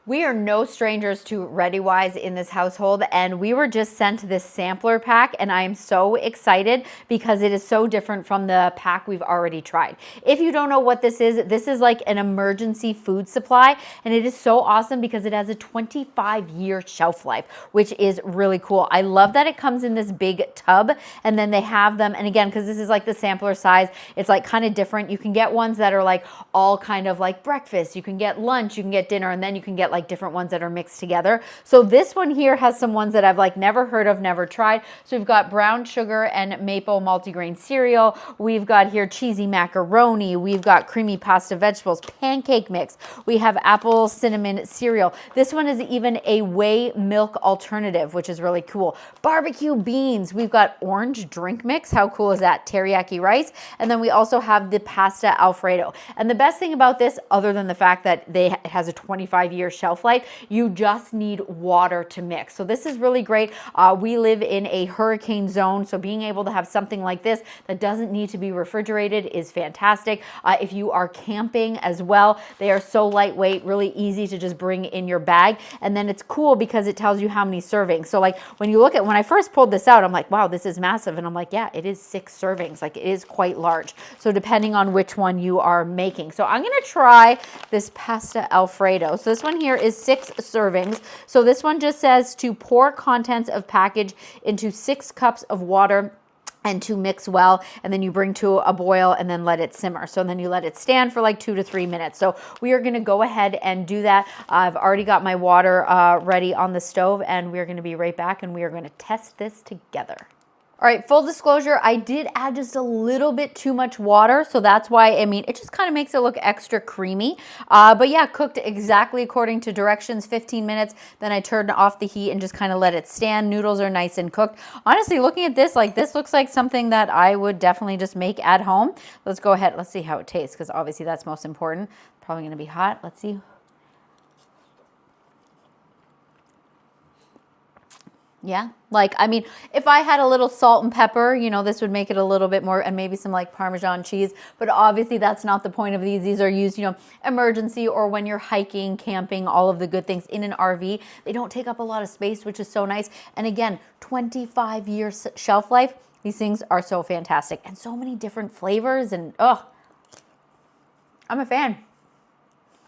We are no strangers to ReadyWise in this household, and we were just sent this sampler pack, and I am so excited because it is so different from the pack we've already tried. If you don't know what this is like an emergency food supply, and it is so awesome because it has a 25-year shelf life, which is really cool. I love that it comes in this big tub, and then they have them, and again, because this is like the sampler size, it's like kind of different. You can get ones that are like all kind of like breakfast, you can get lunch, you can get dinner, and then you can get like different ones that are mixed together. So this one here has some ones that I've like never heard of, never tried. So we've got brown sugar and maple multigrain cereal. We've got here cheesy macaroni. We've got creamy pasta vegetables, pancake mix. We have apple cinnamon cereal. This one is even a whey milk alternative, which is really cool. Barbecue beans. We've got orange drink mix. How cool is that? Teriyaki rice. And then we also have the pasta Alfredo. And the best thing about this, other than the fact that it has a 25-year shelf life, you just need water to mix. So this is really great. We live in a hurricane zone, so being able to have something like this that doesn't need to be refrigerated is fantastic. If you are camping as well, they are so lightweight, really easy to just bring in your bag. And then it's cool because it tells you how many servings. So like when I first pulled this out, I'm like, wow, this is massive. And I'm like, yeah, it is 6 servings. Like it is quite large. So depending on which one you are making. So I'm going to try this pasta Alfredo. So this one here is 6 servings. So this one just says to pour contents of package into 6 cups of water and to mix well, and then you bring to a boil and then let it simmer. So then you let it stand for like 2 to 3 minutes. So we are gonna go ahead and do that. I've already got my water ready on the stove, and we're gonna be right back, and we are gonna test this together. All right, full disclosure, I did add just a little bit too much water, so that's why, I mean, it just kind of makes it look extra creamy. But yeah, cooked exactly according to directions, 15 minutes. Then I turned off the heat and just kind of let it stand. Noodles are nice and cooked. Honestly, looking at this, like this looks like something that I would definitely just make at home. Let's go ahead, let's see how it tastes, because obviously that's most important. Probably gonna be hot, let's see. Yeah, like, I mean, if I had a little salt and pepper, you know, this would make it a little bit more, and maybe some like Parmesan cheese, but obviously that's not the point of these. These are used, you know, emergency or when you're hiking, camping, all of the good things in an RV. They don't take up a lot of space, which is so nice. And again, 25-year shelf life. These things are so fantastic and so many different flavors, and oh, I'm a fan.